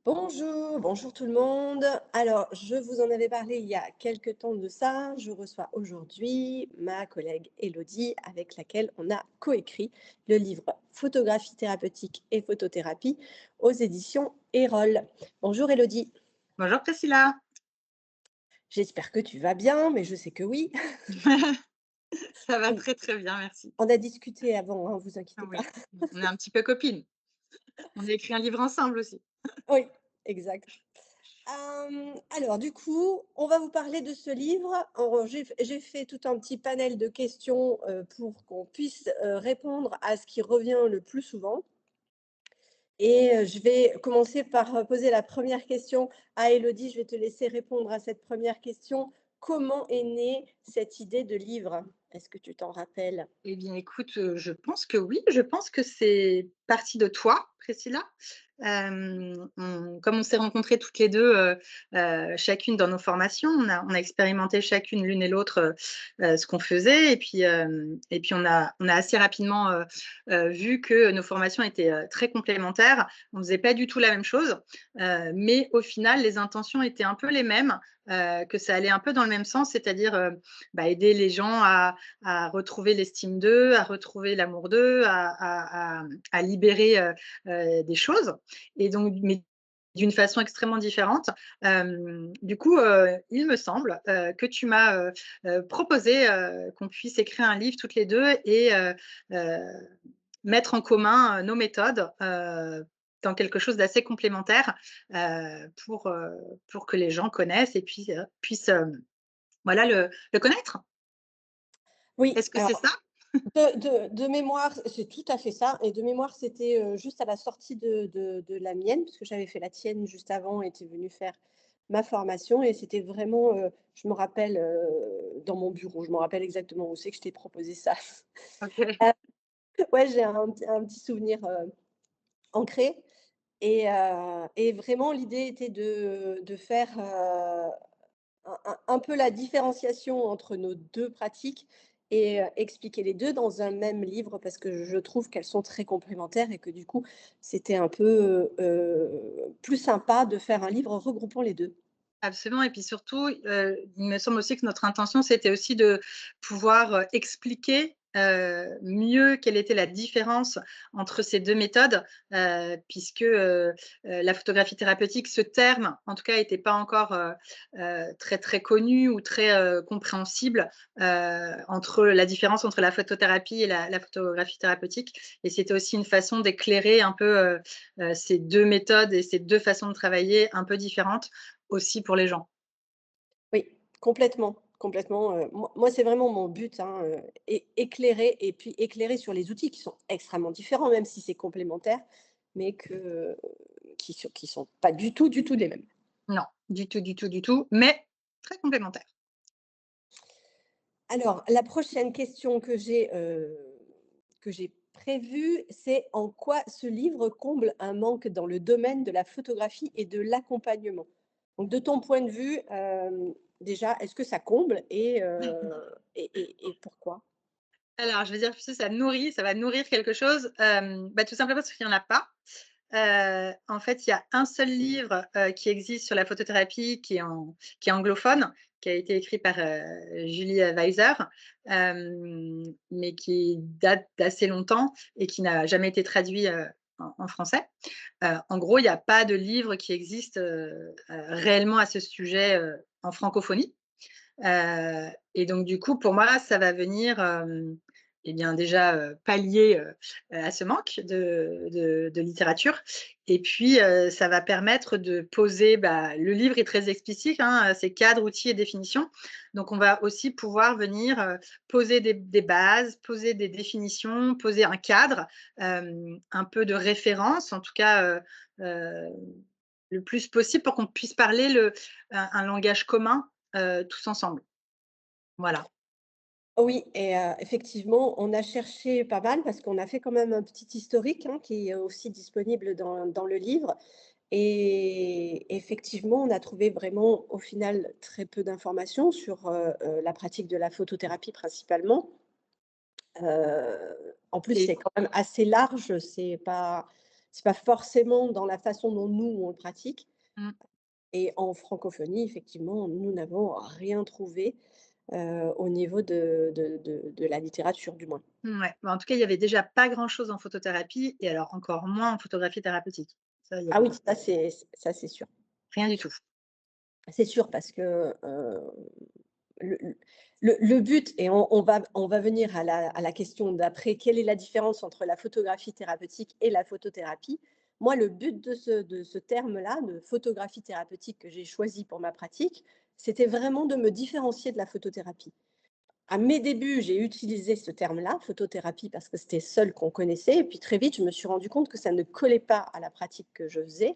Bonjour, bonjour tout le monde. Alors, je vous en avais parlé il y a quelque temps de ça. Je reçois aujourd'hui ma collègue Elodie, avec laquelle on a coécrit le livre Photographie thérapeutique et photothérapie aux éditions Erol. Bonjour Elodie, Bonjour Priscilla. j'espère que tu vas bien, mais je sais que oui. Ça va On, très très bien, merci. on a discuté avant, hein, vous Ah inquiétez pas. oui, on est un petit peu copines. On a écrit un livre ensemble aussi. Oui, exact. Alors du coup, on va vous parler de ce livre. J'ai fait tout un petit panel de questions, pour qu'on puisse, répondre à ce qui revient le plus souvent et je vais commencer par, poser la première question à Élodie. Je vais te laisser répondre à cette première question. Comment est née cette idée de livre? Est-ce que tu t'en rappelles? Eh bien écoute, je pense que oui, je pense que c'est parti de toi, Priscilla. Comme on s'est rencontrées toutes les 2, chacune dans nos formations, on a expérimenté chacune l'une et l'autre, ce qu'on faisait et puis on a assez rapidement, vu que nos formations étaient, très complémentaires. On ne faisait pas du tout la même chose, mais au final, les intentions étaient un peu les mêmes, que ça allait un peu dans le même sens, c'est-à-dire, aider les gens à retrouver l'estime d'eux, à retrouver l'amour d'eux, à libérer, des choses et donc mais d'une façon extrêmement différente. Du coup, il me semble, que tu m'as, proposé, qu'on puisse écrire un livre toutes les 2 et heu, mettre en commun, nos méthodes, dans quelque chose d'assez complémentaire, pour que les gens connaissent et puis, puissent, voilà, le connaître. Oui, Est-ce que c'est alors ça? de mémoire, c'est tout à fait ça et de mémoire, c'était, juste à la sortie de la mienne, parce que j'avais fait la tienne juste avant et tu es venue faire ma formation et c'était vraiment, je me rappelle, dans mon bureau, je me rappelle exactement où c'est que je t'ai proposé ça. OK. Ouais, j'ai un petit souvenir, ancré et vraiment l'idée était de faire, un peu la différenciation entre nos 2 pratiques et expliquer les 2 dans un même livre parce que je trouve qu'elles sont très complémentaires et que du coup, c'était un peu, plus sympa de faire un livre regroupant les 2. Absolument et puis surtout, il me semble aussi que notre intention, c'était aussi de pouvoir, expliquer, mieux quelle était la différence entre ces 2 méthodes, puisque, la photographie thérapeutique, ce terme, en tout cas, était pas encore, très, très connu ou très, compréhensible, entre la différence entre la photothérapie et la photographie thérapeutique et c'était aussi une façon d'éclairer un peu, ces 2 méthodes et ces 2 façons de travailler un peu différentes aussi pour les gens. Oui, complètement, complètement, moi, c'est vraiment mon but, hein, éclairer et puis éclairer sur les outils qui sont extrêmement différents, même si c'est complémentaire, mais qui sont pas du tout, du tout les mêmes. Non, du tout, du tout, du tout, mais très complémentaires. Alors, la prochaine question que j'ai prévue, c'est en quoi ce livre comble un manque dans le domaine de la photographie et de l'accompagnement? Donc de ton point de vue, déjà, est-ce que ça comble et pourquoi? Alors, je vais dire plutôt ça va nourrir quelque chose, tout simplement parce qu'il y en a pas. En fait, il y a un seul livre, qui existe sur la photothérapie qui est anglophone, qui a été écrit par, Julie, Weiser, mais qui date d'assez longtemps et qui n'a jamais été traduit, en français. En gros, il y a pas de livre qui existe, réellement à ce sujet, en francophonie. Et donc du coup, pour moi, ça va venir, et bien déjà, pallier, à ce manque de littérature et puis, ça va permettre de poser, le livre est très explicite, hein, c'est cadres, outils et définitions. Donc on va aussi pouvoir venir, poser des bases, poser des définitions, poser un cadre, un peu de référence, en tout cas, le plus possible pour qu'on puisse parler un langage commun, tous ensemble. Voilà. Oui et effectivement, on a cherché pas mal parce qu'on a fait quand même un petit historique, hein, qui est aussi disponible dans le livre et effectivement, on a trouvé vraiment, au final, très peu d'informations sur, la pratique de la photothérapie principalement. En plus, Et c'est quand même assez large, c'est pas C'est pas forcément dans la façon dont nous, on le pratique. Mmh. Et en francophonie, effectivement, nous n'avons rien trouvé, au niveau de la littérature, du moins. Ouais, bah, en tout cas, il y avait déjà pas grand-chose en photothérapie et alors encore moins en photographie thérapeutique. Ça, il y Ah oui, avait ça c'est sûr. rien du tout. C'est sûr parce que, le le but et on va venir à la question d'après, quelle est la différence entre la photographie thérapeutique et la photothérapie? Moi, le but de ce terme-là, de photographie thérapeutique que j'ai choisi pour ma pratique, c'était vraiment de me différencier de la photothérapie. À mes débuts, j'ai utilisé ce terme-là, photothérapie, parce que c'était seul qu'on connaissait et puis très vite, je me suis rendu compte que ça ne collait pas à la pratique que je faisais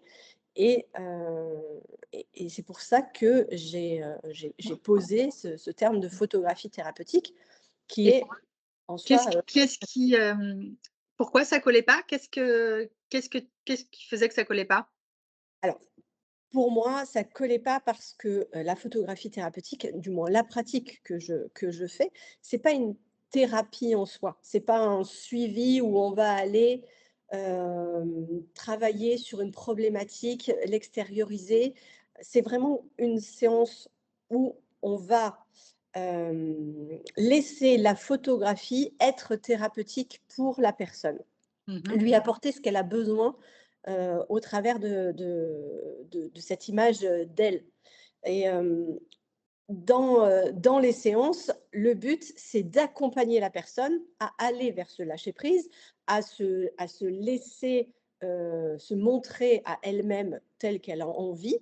et c'est pour ça que j'ai posé ce terme de photographie thérapeutique qui Et est en soi, qu'est-ce qui, pourquoi ça collait pas? Qu'est-ce qui faisait que ça collait pas? alors pour moi, ça ne collait pas parce que, la photographie thérapeutique, du moins la pratique que je fais, c'est pas une thérapie en soi. C'est pas un suivi où on va aller, travailler sur une problématique, l'extérioriser. C'est vraiment une séance où on va, laisser la photographie être thérapeutique pour la personne. Mmh mh. Lui apporter ce qu'elle a besoin, au travers de cette image, d'elle et dans les séances, le but, c'est d'accompagner la personne à aller vers ce lâcher prise, à se laisser, se montrer à elle-même telle qu'elle a envie.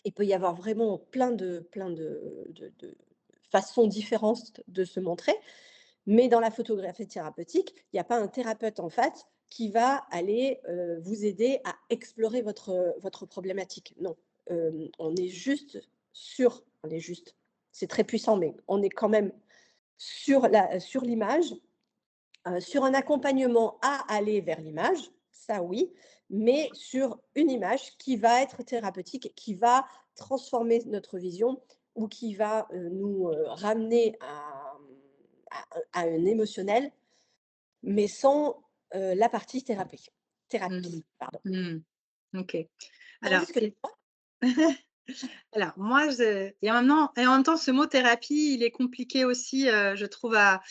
Il peut y avoir vraiment plein de façons différentes de se montrer. Mais dans la photographie thérapeutique, il y a pas un thérapeute en fait qui va aller, vous aider à explorer votre problématique. Non, on est juste, c'est très puissant, mais on est quand même sur l'image, sur un accompagnement à aller vers l'image, ça oui, mais sur une image qui va être thérapeutique, qui va transformer notre vision ou qui va, nous, ramener à un émotionnel, mais sans, la partie Mmh. thérapie, pardon. Mmh. OK. Alors Tandis que et alors moi je et en même temps ce mot thérapie, il est compliqué aussi, je trouve à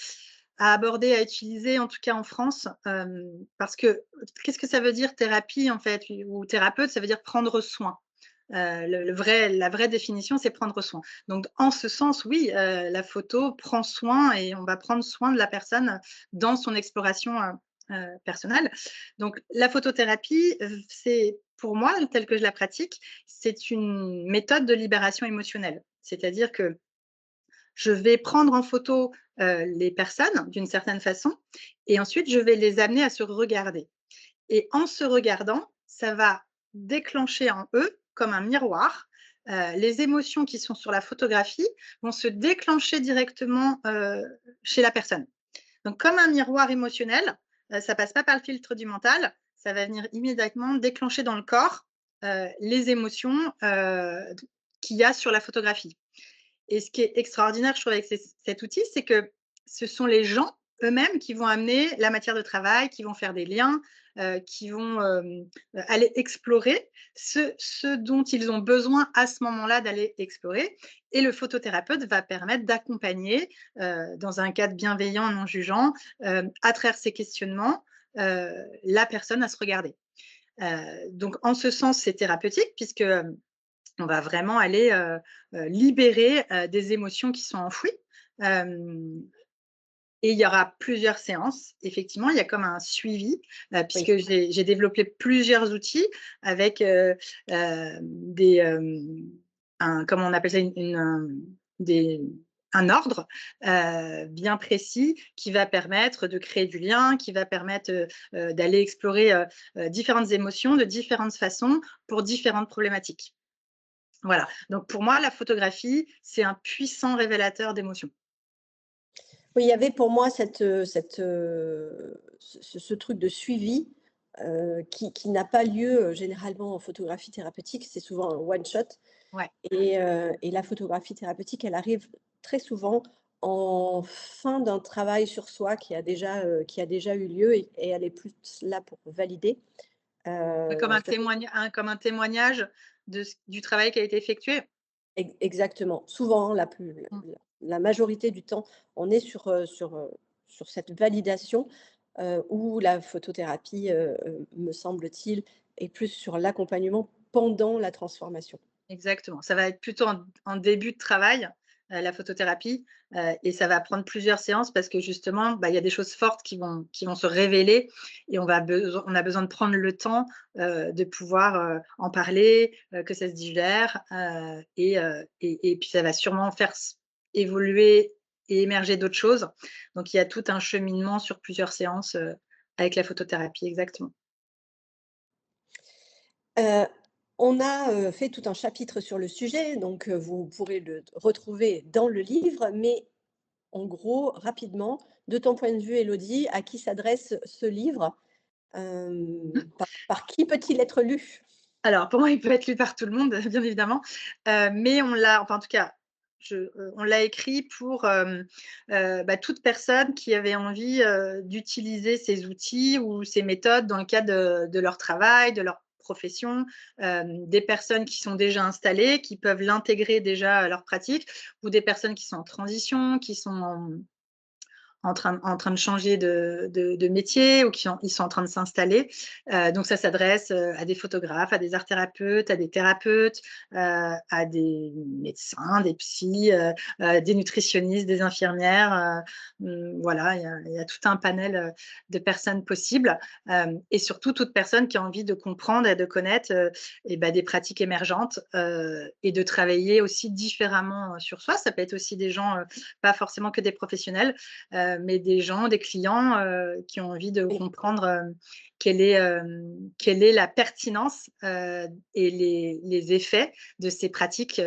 aborder, à utiliser, en tout cas en France, parce que qu'est-ce que ça veut dire thérapie en fait ou thérapeute? Ça veut dire prendre soin. La vraie définition, c'est prendre soin. Donc en ce sens, oui, la photo prend soin et on va prendre soin de la personne dans son exploration, personnelle. Donc la photothérapie, c'est pour moi, telle que je la pratique, c'est une méthode de libération émotionnelle. C'est-à-dire que je vais prendre en photo, les personnes d'une certaine façon et ensuite je vais les amener à se regarder et en se regardant, ça va déclencher en eux, comme un miroir, les émotions qui sont sur la photographie vont se déclencher directement, chez la personne. Donc comme un miroir émotionnel, ça passe pas par le filtre du mental, ça va venir immédiatement déclencher dans le corps, les émotions, qu'il y a sur la photographie. Et ce qui est extraordinaire, je trouve, avec cet outil, c'est que ce sont les gens eux-mêmes qui vont amener la matière de travail, qui vont faire des liens, qui vont, aller explorer ce dont ils ont besoin à ce moment-là d'aller explorer et le photothérapeute va permettre d'accompagner, dans un cadre bienveillant, non jugeant, à travers ces questionnements, la personne à se regarder. Donc en ce sens, c'est thérapeutique puisque, on va vraiment aller, libérer, des émotions qui sont enfouies. Hem Et il y aura plusieurs séances. Effectivement, il y a comme un suivi, oui, puisque j'ai développé plusieurs outils avec, des, un comment on appelle ça? Des un ordre, bien précis qui va permettre de créer du lien, qui va permettre, d'aller explorer, différentes émotions de différentes façons pour différentes problématiques. Voilà, donc pour moi, la photographie, c'est un puissant révélateur d'émotions. oui, il y avait pour moi ce truc de suivi, qui n'a pas lieu, généralement en photographie thérapeutique, c'est souvent un one shot Ouais. et la photographie thérapeutique, elle arrive très souvent en fin d'un travail sur soi qui a déjà eu lieu et elle est plus là pour valider. Comme un Je te fais comme un témoignage du travail qui a été effectué? exactement. Souvent, Mmh. la majorité du temps, on est sur cette validation, où la photothérapie, me semble-t-il, est plus sur l'accompagnement pendant la transformation. Exactement. Ça va être plutôt en début de travail, la photothérapie, et ça va prendre plusieurs séances parce que justement, bah, il y a des choses fortes qui vont se révéler et on a besoin de prendre le temps, de pouvoir, en parler, que ça se digère, et puis ça va sûrement faire évoluer et émerger d'autres choses. Donc il y a tout un cheminement sur plusieurs séances, avec la photothérapie, exactement. Heu, on a, fait tout un chapitre sur le sujet, donc vous pourrez le retrouver dans le livre, mais en gros, rapidement, de ton point de vue, Élodie, à qui s'adresse ce livre? Par qui peut-il être lu? Alors pour moi, il peut être lu par tout le monde, bien évidemment, mais on l'a enfin en tout cas, on l'a écrit pour, bah, toute personne qui avait envie, d'utiliser ces outils ou ces méthodes dans le cadre de leur travail, de leur profession, des personnes qui sont déjà installées, qui peuvent l'intégrer déjà à leur pratique ou des personnes qui sont en transition, qui sont en train de changer de métier ou ils sont en train de s'installer. Donc ça s'adresse, à des photographes, à des art thérapeutes, à des thérapeutes, à des médecins, des psys, des nutritionnistes, des infirmières, voilà, il y a tout un panel, de personnes possibles, et surtout toute personne qui a envie de comprendre et de connaître, et bah, des pratiques émergentes, et de travailler aussi différemment, sur soi. Ça peut être aussi des gens, pas forcément que des professionnels, mais des gens, des clients, qui ont envie de Oui, comprendre, quelle est la pertinence, et les effets de ces pratiques,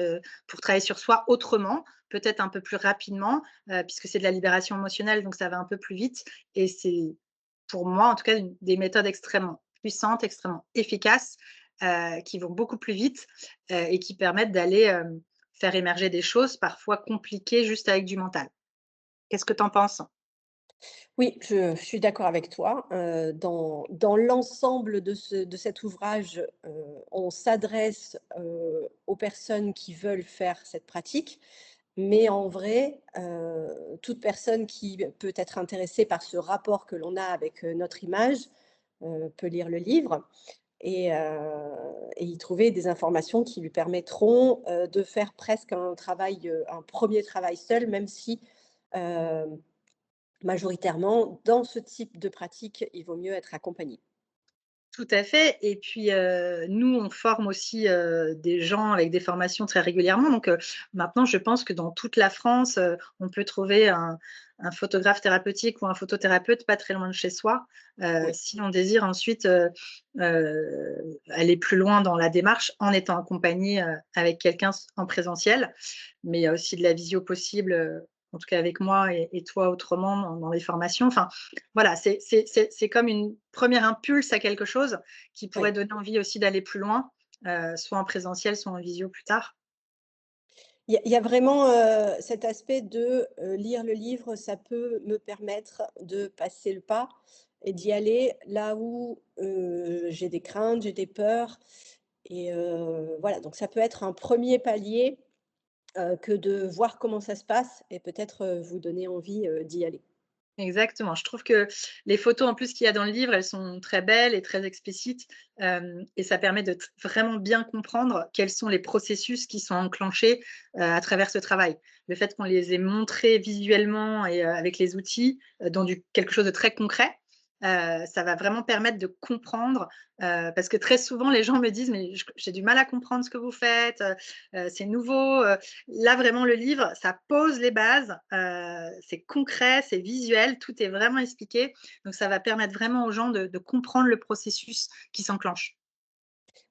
pour travailler sur soi autrement, peut-être un peu plus rapidement, puisque c'est de la libération émotionnelle, donc ça va un peu plus vite et c'est, pour moi en tout cas, une des méthodes extrêmement puissantes, extrêmement efficaces, qui vont beaucoup plus vite, et qui permettent d'aller, faire émerger des choses parfois compliquées juste avec du mental. Qu'est-ce que tu en penses? oui, je suis d'accord avec toi. Dans l'ensemble de cet ouvrage, on s'adresse, aux personnes qui veulent faire cette pratique, mais en vrai, toute personne qui peut être intéressée par ce rapport que l'on a avec, notre image, peut lire le livre et y trouver des informations qui lui permettront, de faire presque un 1er travail seul, même si, hem, majoritairement, dans ce type de pratique, il vaut mieux être accompagné. Tout à fait et puis, nous, on forme aussi, des gens avec des formations très régulièrement donc, maintenant je pense que dans toute la France, on peut trouver un photographe thérapeutique ou un photothérapeute pas très loin de chez soi, Oui. si on désire ensuite, aller plus loin dans la démarche en étant accompagné, avec quelqu'un en présentiel. Mais il y a aussi de la visio possible, en tout cas avec moi et toi autrement dans les formations. Enfin, voilà, c'est comme une première impulse à quelque chose qui pourrait Oui. donner envie aussi d'aller plus loin, soit en présentiel, soit en visio plus tard. Il y a vraiment, cet aspect de, lire le livre, ça peut me permettre de passer le pas et d'y aller là où, j'ai des craintes, j'ai des peurs et voilà, donc ça peut être un premier palier, que de voir comment ça se passe et peut-être, vous donner envie, d'y aller. Exactement. Je trouve que les photos en plus qu'il y a dans le livre, elles sont très belles et très explicites, et ça permet de vraiment bien comprendre quels sont les processus qui sont enclenchés, à travers ce travail. Le fait qu'on les ait montrés visuellement et avec les outils, dans du quelque chose de très concret, ça va vraiment permettre de comprendre, parce que très souvent les gens me disent: «Mais j'ai du mal à comprendre ce que vous faites, c'est nouveau», là vraiment le livre, ça pose les bases, c'est concret, c'est visuel, tout est vraiment expliqué. Donc ça va permettre vraiment aux gens de comprendre le processus qui s'enclenche.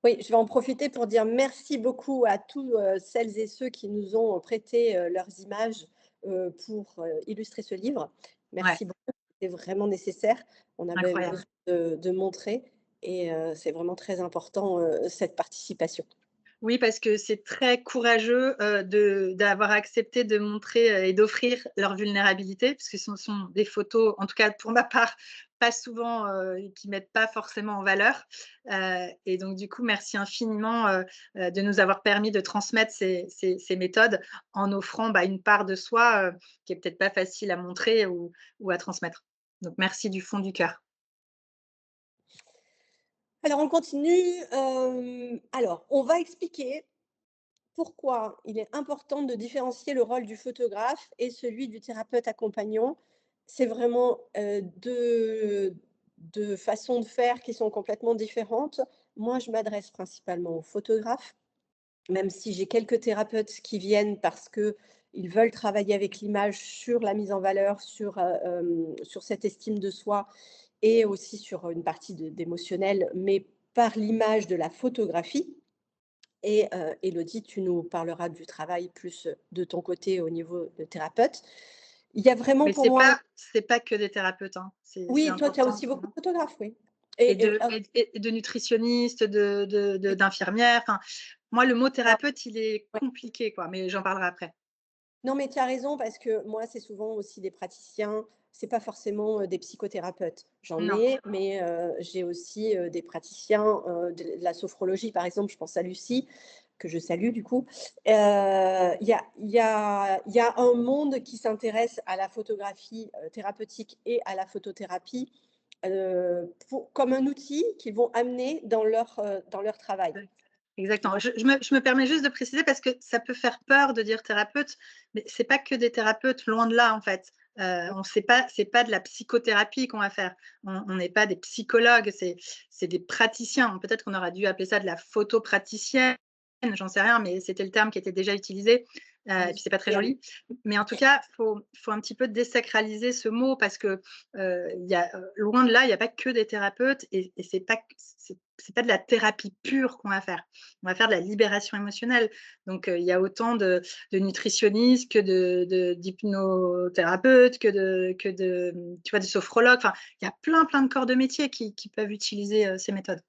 Oui, je vais en profiter pour dire merci beaucoup à tous, celles et ceux qui nous ont prêté, leurs images, pour, illustrer ce livre. Ouais, Merci beaucoup, c'était vraiment nécessaire. On avait incroyable. besoin de montrer et c'est vraiment très important, cette participation. Oui, parce que c'est très courageux, de d'avoir accepté de montrer, et d'offrir leur vulnérabilité, puisque ce sont des photos, en tout cas pour ma part, pas souvent, qui mettent pas forcément en valeur. Et donc du coup, merci infiniment, de nous avoir permis de transmettre ces méthodes en offrant, bah, une part de soi, qui est peut-être pas facile à montrer ou à transmettre. Donc merci du fond du cœur. Alors on continue, alors on va expliquer pourquoi il est important de différencier le rôle du photographe et celui du thérapeute accompagnant. C'est vraiment, 2 façons de faire qui sont complètement différentes. Moi, je m'adresse principalement aux photographes, même si j'ai quelques thérapeutes qui viennent parce qu'ils veulent travailler avec l'image sur la mise en valeur, sur cette estime de soi et aussi sur une partie d'émotionnel, mais par l'image de la photographie. Et Élodie, tu nous parleras du travail plus, de ton côté au niveau de thérapeute. Il y a vraiment Mais pour moi c'est pas que des thérapeutes, hein. C'est oui, toi tu as important. aussi beaucoup de photographes, oui. Et Et de et de nutritionnistes, oui, d'infirmières, enfin, moi, le mot alors thérapeute, il est ouais. compliqué, quoi, mais j'en parlerai après. Non, mais tu as raison parce que moi, c'est souvent aussi des praticiens, c'est pas forcément, des psychothérapeutes. J'en Non, ai, mais j'ai aussi, des praticiens, de la sophrologie, par exemple, je pense à Lucie, que je salue du coup. Il y a un monde qui s'intéresse à la photographie, thérapeutique et à la photothérapie, pour comme un outil qu'ils vont amener dans leur travail. ouais, exactement. Donc Je me permets juste de préciser parce que ça peut faire peur de dire thérapeute, mais c'est pas que des thérapeutes, loin de là, en fait. On sait pas c'est pas de la psychothérapie qu'on va faire. On n'est pas des psychologues, c'est des praticiens. Peut-être qu'on aurait dû appeler ça de la photopraticienne, j'en sais rien, mais c'était le terme qui était déjà utilisé, et puis c'est pas très industriel. joli. Mais en tout cas, faut un petit peu désacraliser ce mot parce que, loin de là, il y a pas que des thérapeutes et c'est pas de la thérapie pure qu'on va faire. On va faire de la libération émotionnelle. Donc, il y a autant de nutritionnistes que d'hypnothérapeutes, tu vois, de sophrologues. Enfin, il y a plein de corps de métier qui peuvent utiliser, ces méthodes.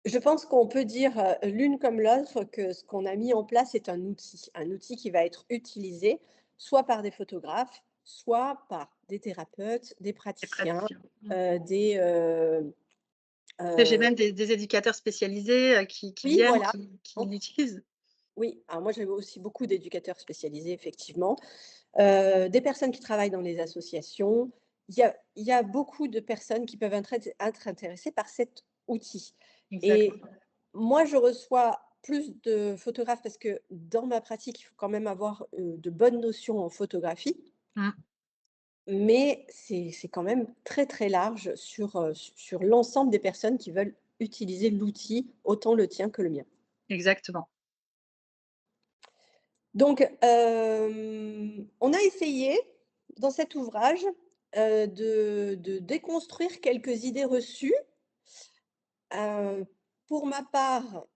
Je pense qu'on peut dire, l'une comme l'autre que ce qu'on a mis en place est un outil qui va être utilisé soit par des photographes, soit par des thérapeutes, des Les praticiens, praticiens. Mmh. des, J'ai heu même des éducateurs spécialisés, qui oui, viennent, voilà. qui l'utilisent. Oui, alors moi j'ai aussi beaucoup d'éducateurs spécialisés effectivement, des personnes qui travaillent dans les associations. Il y a beaucoup de personnes qui peuvent être intéressées par cet outil Exact. et moi je reçois plus de photographes parce que dans ma pratique, il faut quand même avoir, de bonnes notions en photographie, Mmh. mais c'est quand même très, très large sur l'ensemble des personnes qui veulent utiliser l'outil, autant le tien que le mien. Exactement. Donc, on a essayé dans cet ouvrage, de déconstruire quelques idées reçues. Heu, pour ma part,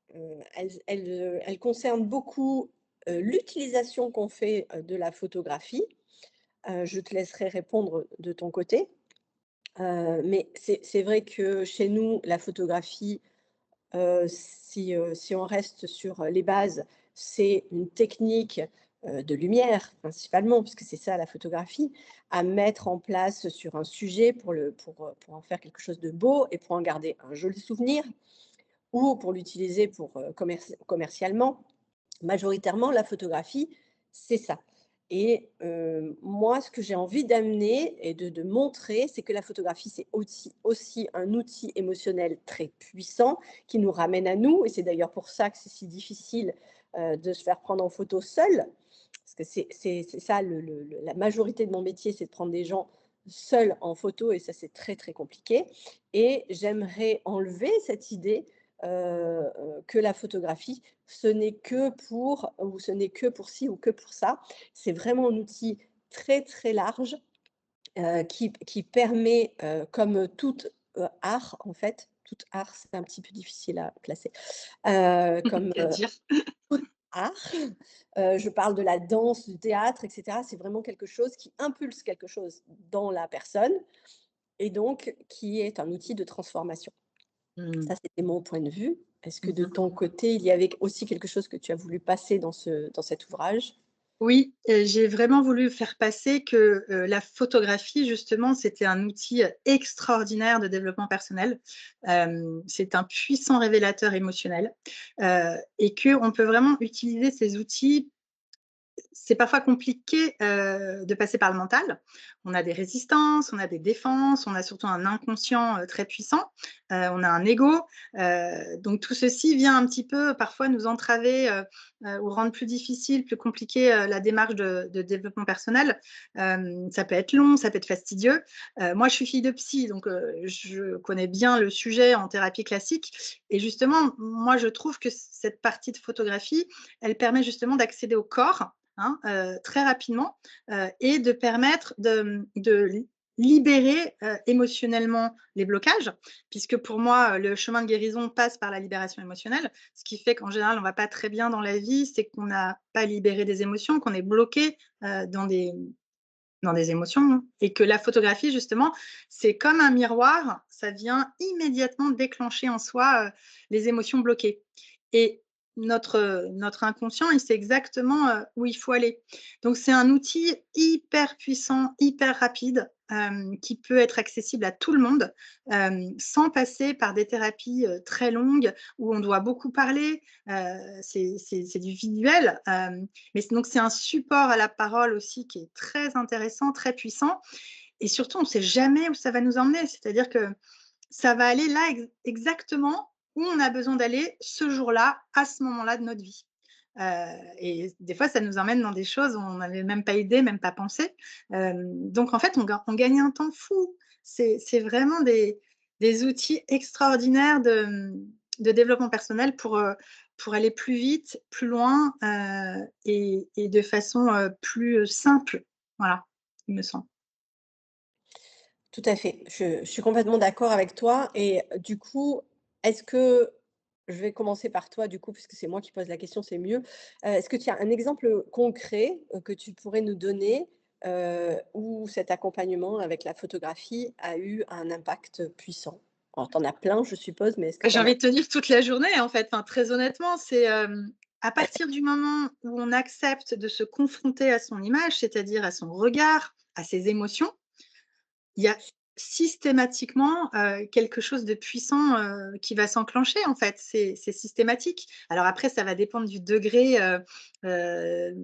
elles concernent beaucoup, l'utilisation qu'on fait, de la photographie. Je te laisserai répondre de ton côté. Mais c'est vrai que chez nous, la photographie, si on reste sur les bases, c'est une technique, de lumière principalement, puisque c'est ça la photographie, à mettre en place sur un sujet pour en faire quelque chose de beau et pour en garder un joli souvenir ou pour l'utiliser commercialement. Majoritairement, la photographie, c'est ça. Et moi, ce que j'ai envie d'amener et de montrer, c'est que la photographie, c'est aussi un outil émotionnel très puissant qui nous ramène à nous et c'est d'ailleurs pour ça que c'est si difficile, de se faire prendre en photo seul. Parce que c'est ça la majorité de mon métier, c'est de prendre des gens seuls en photo et ça, c'est très, très compliqué et j'aimerais enlever cette idée, que la photographie, ce n'est que pour ou ce n'est que pour ci ou que pour ça. C'est vraiment un outil très, très large, qui permet, comme tout, art en fait, tout art, c'est un petit peu difficile à placer, comme, À dire. tout art, je parle de la danse, du théâtre et cetera. C'est vraiment quelque chose qui impulse quelque chose dans la personne et donc qui est un outil de transformation. Mmh. Ça, c'était mon point de vue. Est-ce que de Mmh. ton côté, il y avait aussi quelque chose que tu as voulu passer dans cet ouvrage? Oui, j'ai vraiment voulu faire passer que, la photographie justement, c'était un outil, extraordinaire de développement personnel. C'est un puissant révélateur émotionnel, et qu'on peut vraiment utiliser ces outils. C'est parfois compliqué, de passer par le mental. On a des résistances, on a des défenses, on a surtout un inconscient, très puissant, on a un ego, donc tout ceci vient un petit peu parfois nous entraver, ou rendre plus difficile, plus compliqué, la démarche de développement personnel. Ça peut être long, ça peut être fastidieux. Moi je suis fille de psy, donc je connais bien le sujet en thérapie classique et justement, moi je trouve que cette partie de photographie, elle permet justement d'accéder au corps, hein, très rapidement, et de permettre de libérer, émotionnellement les blocages. Puisque pour moi, le chemin de guérison passe par la libération émotionnelle. Ce qui fait qu'en général, on va pas très bien dans la vie, c'est qu'on n'a pas libéré des émotions, qu'on est bloqué, dans des émotions, hein, et que la photographie justement, c'est comme un miroir, ça vient immédiatement déclencher en soi, les émotions bloquées et notre inconscient, il sait exactement, où il faut aller. Donc c'est un outil hyper puissant, hyper rapide, qui peut être accessible à tout le monde, sans passer par des thérapies, très longues où on doit beaucoup parler, c'est du visuel, mais donc c'est un support à la parole aussi qui est très intéressant, très puissant et surtout on ne sait jamais où ça va nous emmener. C'est-à-dire que ça va aller là exactement où on a besoin d'aller ce jour-là, à ce moment-là de notre vie. Heu et des fois, ça nous emmène dans des choses où on n'avait même pas idée, même pas pensé. Donc en fait, on gagne un temps fou. C'est vraiment des outils extraordinaires de développement personnel pour aller plus vite, plus loin, et de façon, plus, simple. Voilà, il me semble. Tout à fait. Je suis complètement d'accord avec toi et du coup, est-ce que je vais commencer par toi du coup, puisque c'est moi qui pose la question, c'est mieux. Est-ce que tu as un exemple concret, que tu pourrais nous donner, où cet accompagnement avec la photographie a eu un impact puissant? Alors tu en as plein, je suppose, mais est-ce que tu J'ai en as envie de te dire toute la journée, en fait, enfin, très honnêtement, c'est, à partir du moment où on accepte de se confronter à son image, c'est-à-dire à son regard, à ses émotions, il y a systématiquement, quelque chose de puissant, qui va s'enclencher, en fait. C'est systématique. Alors après, ça va dépendre du degré, heu,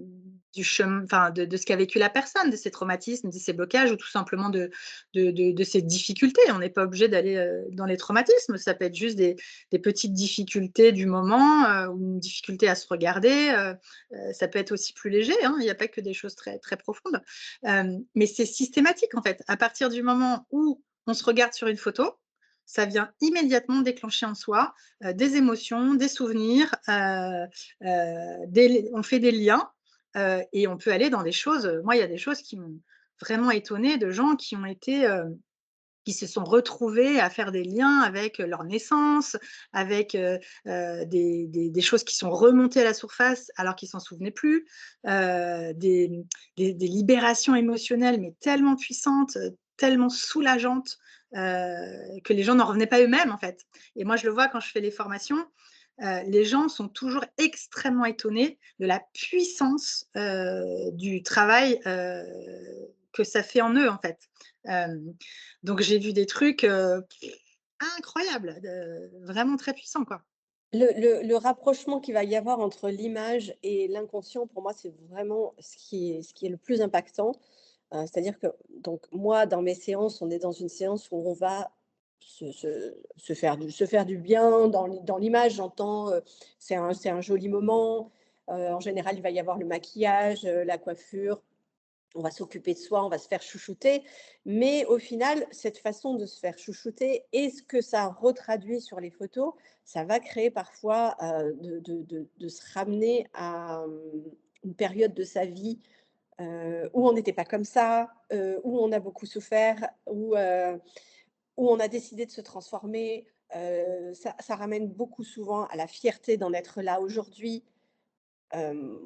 du enfin, de ce qu'a vécu la personne, de ses traumatismes, de ses blocages ou tout simplement de ses difficultés. On n'est pas obligé d'aller, dans les traumatismes. Ça peut être juste des petites difficultés du moment, ou une difficulté à se regarder, ça peut être aussi plus léger, hein. Il n'y a pas que des choses très, très profondes. Mais c'est systématique en fait. À partir du moment où on se regarde sur une photo, ça vient immédiatement déclencher en soi, des émotions, des souvenirs, on fait des liens, et on peut aller dans des choses, moi il y a des choses qui m'ont vraiment étonnée de gens qui ont été, qui se sont retrouvés à faire des liens avec, leur naissance, avec, des choses qui sont remontées à la surface alors qu'ils s'en souvenaient plus, des libérations émotionnelles, mais tellement puissantes, tellement soulageantes, que les gens n'en revenaient pas eux-mêmes, en fait. Et moi, je le vois quand je fais les formations, les gens sont toujours extrêmement étonnés de la puissance, du travail, que ça fait en eux, en fait. Hem donc j'ai vu des trucs, incroyables, vraiment très puissants, quoi. le rapprochement qu'il va y avoir entre l'image et l'inconscient, pour moi, c'est vraiment ce qui est le plus impactant. C'est-à-dire que donc moi, dans mes séances, on est dans une séance où on va se faire du bien dans l'image, j'entends, c'est un joli moment. En général, il va y avoir le maquillage, la coiffure, on va s'occuper de soi, on va se faire chouchouter. Mais au final, cette façon de se faire chouchouter et ce que ça retraduit sur les photos, ça va créer parfois, de se ramener à, une période de sa vie, où on n'était pas comme ça, où on a beaucoup souffert, où on a décidé de se transformer. Ça ramène beaucoup souvent à la fierté d'en être là aujourd'hui.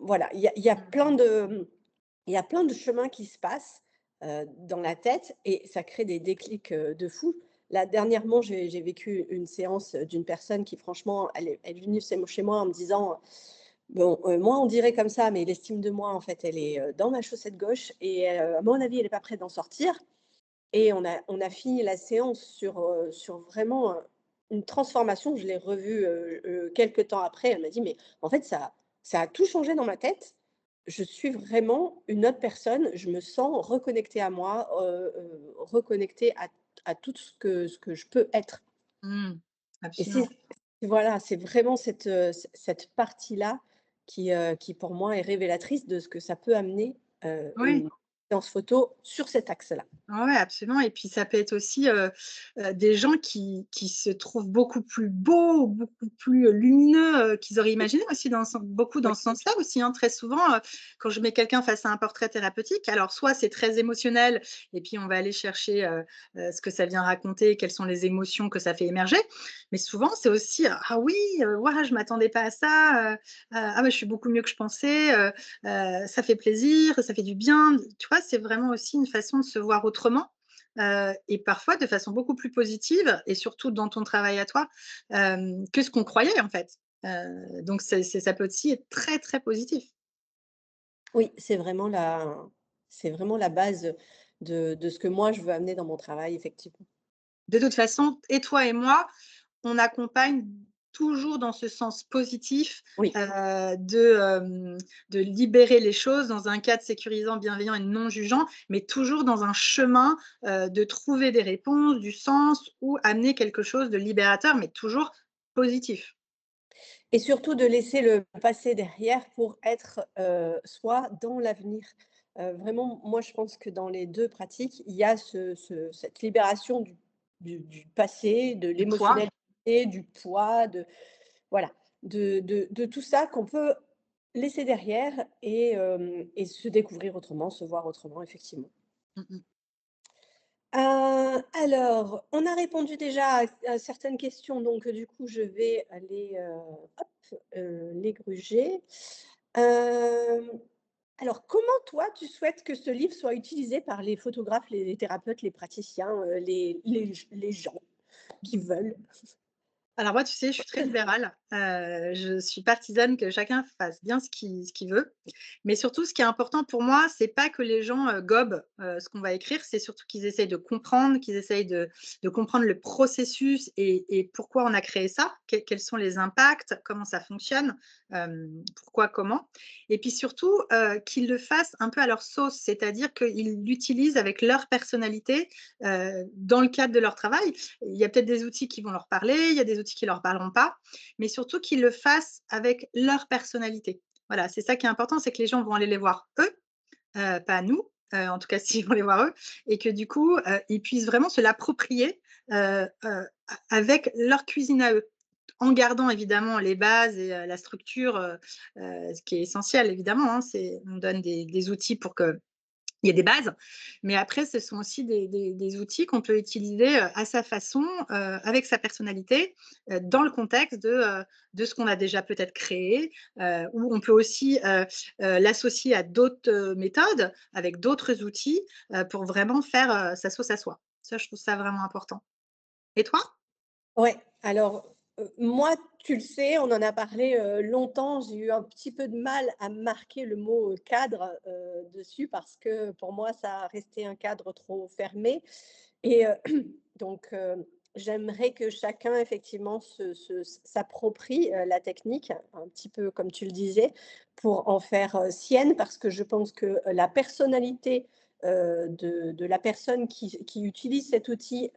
Voilà, il y a plein de chemins qui se passent, dans la tête et ça crée des déclics, de fou. Là, dernièrement, j'ai vécu une séance d'une personne qui franchement, elle est venue chez moi en me disant: «Bon, moi, on dirait comme ça, mais l'estime de moi, en fait, elle est, dans ma chaussette gauche et à mon avis, elle est pas prête d'en sortir». Et on a fini la séance sur vraiment, une transformation. Je l'ai revue, quelque temps après. Elle m'a dit: «Mais en fait, ça a tout changé dans ma tête. Je suis vraiment une autre personne. Je me sens reconnectée à moi, reconnectée à tout ce que je peux être». Mmh. Et Absolument. voilà, c'est vraiment cette partie-là qui pour moi est révélatrice de ce que ça peut amener, Oui. une séance photo sur cet axe-là. Ouais, ouais, absolument et puis ça peut être aussi, des gens qui se trouvent beaucoup plus beaux, beaucoup plus, lumineux, qu'ils auraient imaginé aussi beaucoup Oui, dans ce sens-là aussi, hein. Très souvent, quand je mets quelqu'un face à un portrait thérapeutique, alors soit c'est très émotionnel et puis on va aller chercher, ce que ça vient raconter, quelles sont les émotions que ça fait émerger. Mais souvent c'est aussi, «Ah oui, waouh, je m'attendais pas à ça, ah ouais, je suis beaucoup mieux que je pensais, ça fait plaisir, ça fait du bien. Tu vois, c'est vraiment aussi une façon de se voir autrement, et parfois de façon beaucoup plus positive et surtout dans ton travail à toi, que ce qu'on croyait en fait. Donc ça peut aussi être très, très positif. oui, c'est vraiment la base de ce que moi je veux amener dans mon travail, effectivement. De toute façon, et toi et moi, on accompagne toujours dans ce sens positif, Oui. de libérer les choses dans un cadre sécurisant, bienveillant et non jugeant, mais toujours dans un chemin, de trouver des réponses, du sens ou amener quelque chose de libérateur, mais toujours positif. Et surtout de laisser le passé derrière pour être, soi dans l'avenir. Vraiment, moi je pense que dans les 2 pratiques, il y a cette libération du passé, de Du poids. l'émotionnalité, du poids, voilà, de tout ça qu'on peut laisser derrière et se découvrir autrement, se voir autrement, effectivement. Mmh mh. Alors, on a répondu déjà à certaines questions, donc du coup, je vais aller, hop, les gruger. Hem, alors, comment toi, tu souhaites que ce livre soit utilisé par les photographes, les thérapeutes, les praticiens, les gens qui veulent? Alors moi, tu sais, je suis très libérale. Je suis partisane que chacun fasse bien ce qu'il veut. Mais surtout, ce qui est important pour moi, c'est pas que les gens, gobent, ce qu'on va écrire, c'est surtout qu'ils essayent de comprendre, qu'ils essayent de comprendre le processus et pourquoi on a créé ça, quels sont les impacts, comment ça fonctionne, pourquoi, comment. Et puis surtout, qu'ils le fassent un peu à leur sauce, c'est-à-dire qu'ils l'utilisent avec leur personnalité, dans le cadre de leur travail. Il y a peut-être des outils qui vont leur parler, il y a des outils qui leur parleront pas, mais surtout qu'ils le fassent avec leur personnalité. Voilà, c'est ça qui est important, c'est que les gens vont aller les voir eux, pas nous, en tout cas s'ils vont les voir eux et que du coup, ils puissent vraiment se l'approprier, avec leur cuisine à eux. En gardant évidemment les bases et la structure, ce qui est essentiel évidemment, hein, c'est on donne des outils pour que il y a des bases, mais après ce sont aussi des outils qu'on peut utiliser, à sa façon, avec sa personnalité, dans le contexte de ce qu'on a déjà peut-être créé, ou on peut aussi, l'associer à d'autres, méthodes, avec d'autres outils, pour vraiment faire, sa sauce à soi. Ça, je trouve ça vraiment important. Et toi? Ouais, alors, moi, tu le sais, on en a parlé, longtemps. J'ai eu un petit peu de mal à marquer le mot, cadre, dessus parce que pour moi, ça restait un cadre trop fermé et donc j'aimerais que chacun effectivement s'approprie, la technique, un petit peu comme tu le disais, pour en faire, sienne parce que je pense que, la personnalité, de la personne qui utilise cet outil,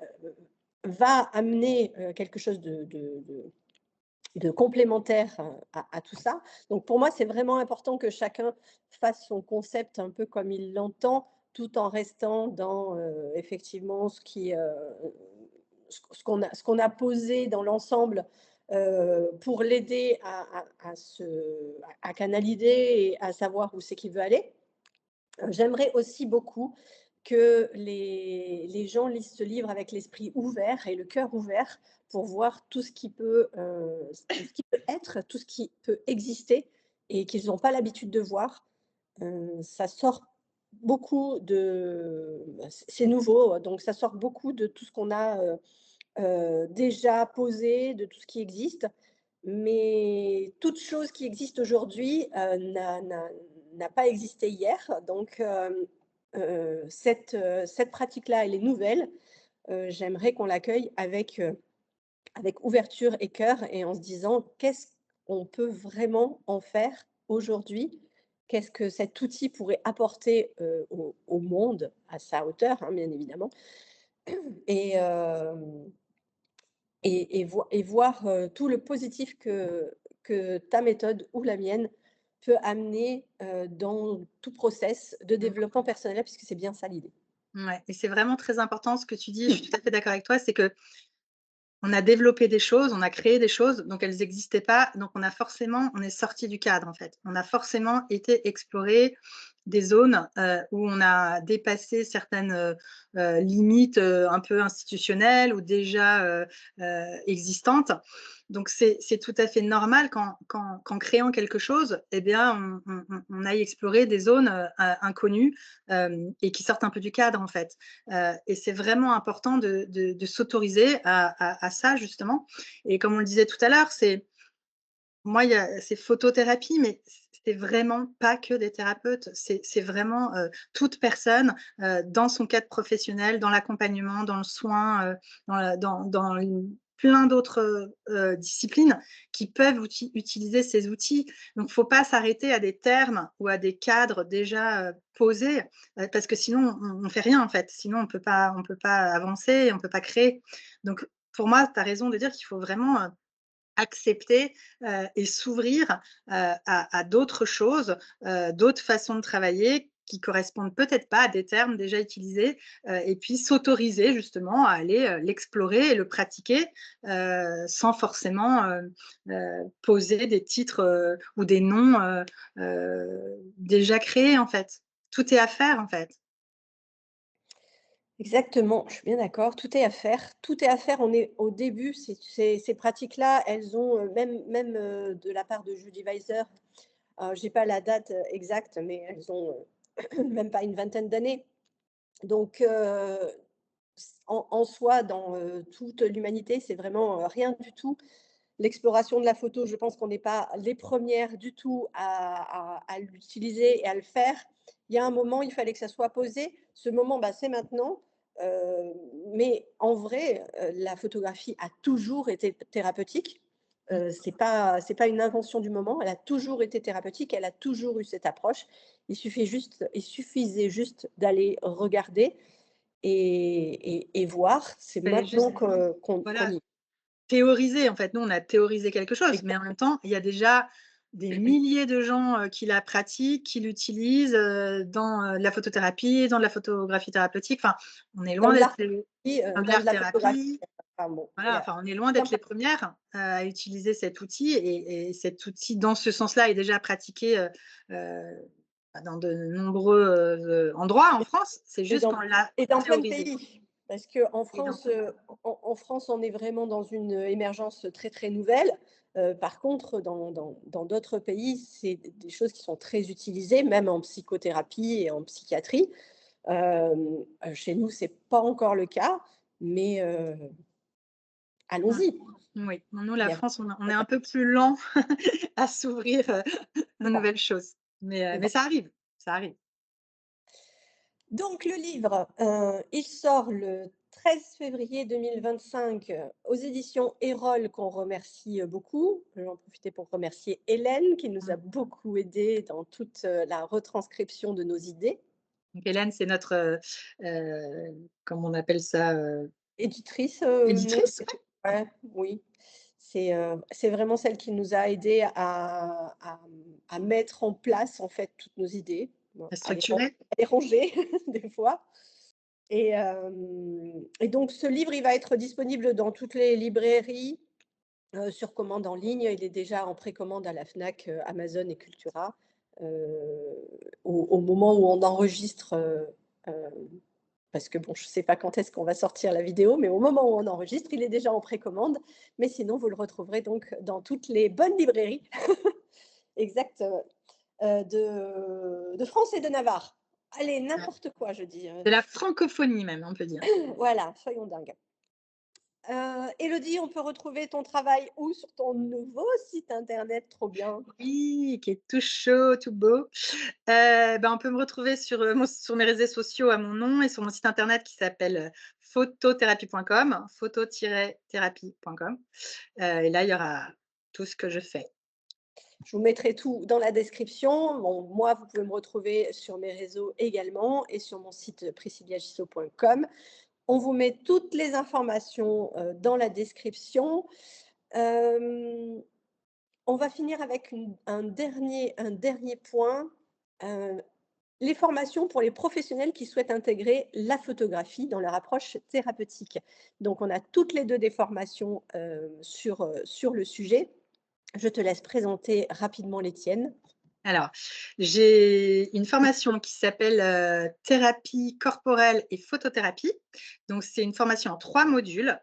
va amener, quelque chose de complémentaire, à tout ça. Donc pour moi, c'est vraiment important que chacun fasse son concept un peu comme il l'entend, tout en restant dans, effectivement ce qu'on a posé dans l'ensemble, pour l'aider à canaliser et à savoir où c'est qu'il veut aller. J'aimerais aussi beaucoup que les gens lisent ce livre avec l'esprit ouvert et le cœur ouvert pour voir tout ce qui peut, ce qui peut être, tout ce qui peut exister et qu'ils n'ont pas l'habitude de voir. Ça sort beaucoup de c'est nouveau, donc ça sort beaucoup de tout ce qu'on a, déjà posé, de tout ce qui existe. Mais toute chose qui existe aujourd'hui, n'a pas existé hier. Donc cette pratique-là, elle est nouvelle. J'aimerais qu'on l'accueille avec ouverture et cœur et en se disant: «Qu'est-ce qu'on peut vraiment en faire aujourd'hui? Qu'est-ce que cet outil pourrait apporter, au monde?» à sa hauteur, hein, bien évidemment. Et hem et voir, tout le positif que ta méthode ou la mienne peut amener, dans tout process de Mmh. développement personnel, puisque c'est bien ça l'idée. Ouais et c'est vraiment très important ce que tu dis, je suis tout à fait d'accord avec toi, c'est que on a développé des choses, on a créé des choses, donc elles existaient pas, donc on est sorti du cadre, en fait. On a forcément été explorer des zones, où on a dépassé certaines, limites, un peu institutionnelles ou déjà, existantes. Donc c'est tout à fait normal qu'en créant quelque chose, eh bien, on aille explorer des zones, inconnues, et qui sortent un peu du cadre, en fait. Et c'est vraiment important de s'autoriser à ça justement. Et comme on le disait tout à l'heure, c'est photothérapie, mais c'est vraiment pas que des thérapeutes. C'est vraiment, toute personne, dans son cadre professionnel, dans l'accompagnement, dans le soin, dans plein d'autres, disciplines qui peuvent utiliser ces outils. Donc faut pas s'arrêter à des termes ou à des cadres déjà, posés, parce que sinon on fait rien en fait. Sinon on peut pas avancer, on peut pas créer. Donc pour moi, tu as raison de dire qu'il faut vraiment, accepter, et s'ouvrir, à d'autres choses, d'autres façons de travailler qui correspondent peut-être pas à des termes déjà utilisés, et puis s'autoriser justement à aller, l'explorer et le pratiquer, sans forcément, poser des titres, ou des noms, déjà créés en fait. Tout est à faire en fait. Exactement, je suis bien d'accord, tout est à faire. Tout est à faire, on est au début, ces pratiques-là, elles ont, même, de la part de Judy Weiser, j'ai pas la date, exacte, mais elles ont, même pas une vingtaine d'années. Donc en soi, dans, toute l'humanité, c'est vraiment, rien du tout. L'exploration de la photo, je pense qu'on n'est pas les premières du tout à l'utiliser et à le faire. Il y a un moment, il fallait que ça soit posé. Ce moment, bah, c'est maintenant. Mais en vrai, la photographie a toujours été thérapeutique. Mmh. C'est pas une invention du moment, elle a toujours été thérapeutique, elle a toujours eu cette approche. Il suffisait juste d'aller regarder et voir. C'est Fallait juste maintenant qu'on voilà. y Théoriser, en fait. Nous, on a théorisé quelque chose, mais en exact. même temps, il y a déjà des milliers de gens, qui la pratiquent, qui l'utilisent, dans, la photothérapie, dans la photographie thérapeutique. Enfin, on est Dans loin de d'être l'art les dans dans de la photographie, l'art-thérapie. enfin bon, il y Voilà, a enfin, on est loin plein d'être les premières, à utiliser cet outil et cet outil, dans ce sens-là, est déjà pratiqué, dans de nombreux, endroits en France. C'est et juste dans qu'on l'a et dans plein de théorisé pays. Parce qu'en et dans France, en France, on est vraiment dans une émergence très, très nouvelle. Par contre, dans d'autres pays, c'est des choses qui sont très utilisées, même en psychothérapie et en psychiatrie. Chez nous, c'est pas encore le cas, mais ouais. allons-y. Oui, nous, Il la y a France, on est un peu plus lent à s'ouvrir, aux voilà, nouvelles choses. Mais voilà. ça arrive, ça arrive. Donc le livre, il sort le 13 février 2025, aux éditions Erol qu'on remercie, beaucoup. Je vais en profiter pour remercier Hélène qui nous a Mmh. beaucoup aidés dans toute, la retranscription de nos idées. Donc Hélène, c'est notre, comment on appelle ça? Éditrice, non, Éditrice? Ouais. ouais, oui. C'est vraiment celle qui nous a aidés à mettre en place, en fait, toutes nos idées, bon, À à structurer? les ranger des fois. Et donc ce livre, il va être disponible dans toutes les librairies, sur commande en ligne. Il est déjà en précommande à la Fnac, Amazon et Cultura. Au moment où on enregistre, parce que bon, je ne sais pas quand est-ce qu'on va sortir la vidéo, mais au moment où on enregistre, il est déjà en précommande. Mais sinon, vous le retrouverez donc dans toutes les bonnes librairies exact, de France et de Navarre. Allez, n'importe quoi, je dis, De la francophonie même, on peut dire. voilà, soyons dingues. Élodie, on peut retrouver ton travail où? Sur ton nouveau site internet, trop bien. Oui, qui est tout chaud, tout beau. On peut me retrouver sur mes réseaux sociaux à mon nom et sur mon site internet qui s'appelle, photothérapie.com, photo-thérapie.com, et là, il y aura tout ce que je fais. Je vous mettrai tout dans la description. Bon, moi, vous pouvez me retrouver sur mes réseaux également et sur mon site priscilliagisso.com. On vous met toutes les informations, dans la description. Hem, on va finir avec un dernier point, heu, les formations pour les professionnels qui souhaitent intégrer la photographie dans leur approche thérapeutique. Donc on a toutes les 2 des formations, sur le sujet. Je te laisse présenter rapidement les tiennes. Alors, j'ai une formation qui s'appelle, thérapie corporelle et photothérapie. Donc c'est une formation en 3 modules,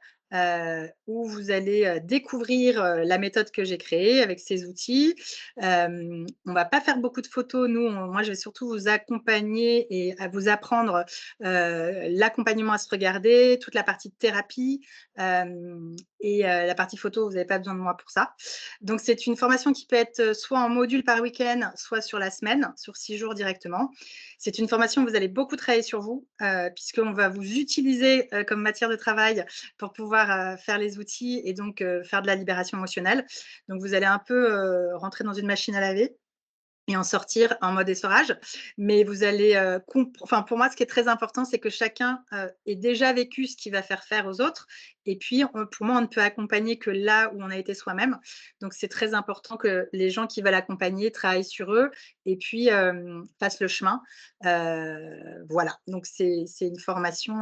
où vous allez, découvrir, la méthode que j'ai créée avec ces outils. On va pas faire beaucoup de photos, nous, moi, je vais surtout vous accompagner et à vous apprendre, l'accompagnement à se regarder, toute la partie thérapie, la partie photo, vous n'avez pas besoin de moi pour ça. Donc, c'est une formation qui peut être soit en module par week-end, soit sur la semaine, sur 6 jours directement. C'est une formation où vous allez beaucoup travailler sur vous, puisqu'on va vous utiliser comme matière de travail pour pouvoir faire les outils et donc faire de la libération émotionnelle. Donc, vous allez un peu rentrer dans une machine à laver et en sortir en mode essorage. Mais vous allez, enfin, pour moi, ce qui est très important, c'est que chacun, ait déjà vécu ce qu'il va faire faire aux autres et puis pour moi, on ne peut accompagner que là où on a été soi-même. Donc c'est très important que les gens qui veulent accompagner travaillent sur eux et puis, fassent le chemin. Voilà, donc c'est une formation,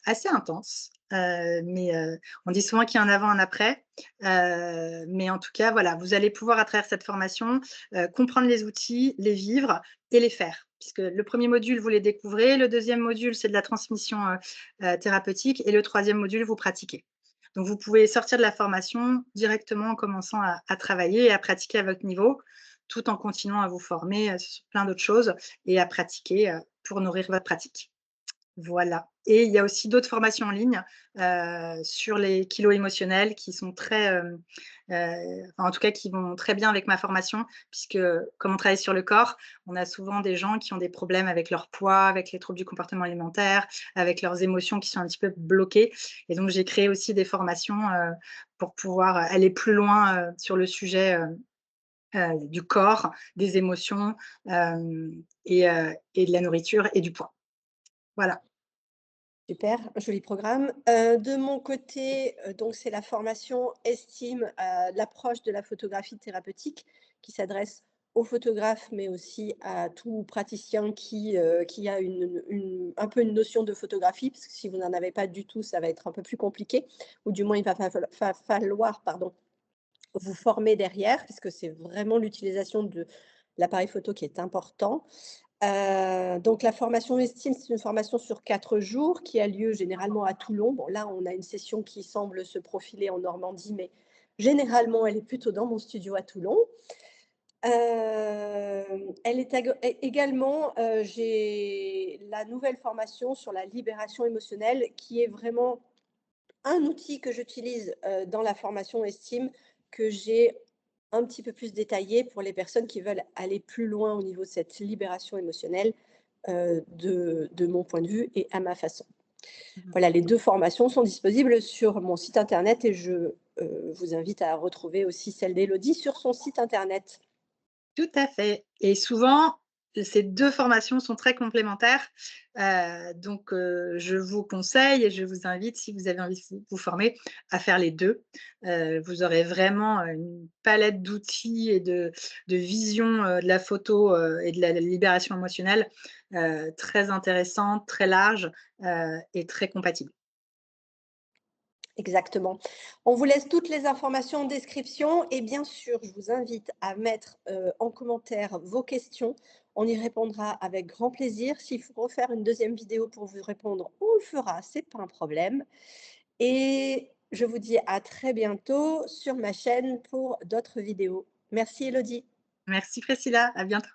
assez intense, on dit souvent qu'il y a un avant, un après, mais en tout cas, voilà, vous allez pouvoir à travers cette formation, comprendre les outils, les vivre et les faire. Puisque le premier module, vous les découvrez, le deuxième module, c'est de la transmission thérapeutique et le troisième module, vous pratiquez. Donc, vous pouvez sortir de la formation directement en commençant à travailler et à pratiquer à votre niveau, tout en continuant à vous former sur plein d'autres choses et à pratiquer pour nourrir votre pratique. Voilà, et il y a aussi d'autres formations en ligne, sur les kilos émotionnels qui sont très, enfin, en tout cas qui vont très bien avec ma formation puisque comme on travaille sur le corps, on a souvent des gens qui ont des problèmes avec leur poids, avec les troubles du comportement alimentaire, avec leurs émotions qui sont un petit peu bloquées et donc j'ai créé aussi des formations, pour pouvoir aller plus loin, sur le sujet, du corps, des émotions, et de la nourriture et du poids. Voilà. Super, joli programme. De mon côté, donc c'est la formation Estime, l'approche de la photographie thérapeutique qui s'adresse aux photographes, mais aussi à tout praticien qui a un peu une notion de photographie, parce que si vous n'en avez pas du tout, ça va être un peu plus compliqué, ou du moins il va falloir, pardon, vous former derrière, puisque c'est vraiment l'utilisation de l'appareil photo qui est important. Donc la formation Estime, c'est une formation sur 4 jours qui a lieu généralement à Toulon. Bon là, on a une session qui semble se profiler en Normandie, mais généralement, elle est plutôt dans mon studio à Toulon. Elle est également, j'ai la nouvelle formation sur la libération émotionnelle qui est vraiment un outil que j'utilise, dans la formation Estime, que j'ai un petit peu plus détaillé pour les personnes qui veulent aller plus loin au niveau de cette libération émotionnelle, de mon point de vue et à ma façon. Mmh. Voilà, les 2 formations sont disponibles sur mon site internet et je, vous invite à retrouver aussi celle d'Élodie sur son site internet. Tout à fait et souvent, ces 2 formations sont très complémentaires, donc je vous conseille et je vous invite, si vous avez envie de vous former, à faire les 2. Vous aurez vraiment, une palette d'outils et de vision, de la photo, et de la libération émotionnelle, très intéressante, très large, et très compatible. Exactement. On vous laisse toutes les informations en description et bien sûr, je vous invite à mettre, en commentaire vos questions. On y répondra avec grand plaisir. S'il faut refaire une deuxième vidéo pour vous répondre, on le fera, c'est pas un problème et je vous dis à très bientôt sur ma chaîne pour d'autres vidéos. Merci Elodie. Merci Priscilla, à bientôt.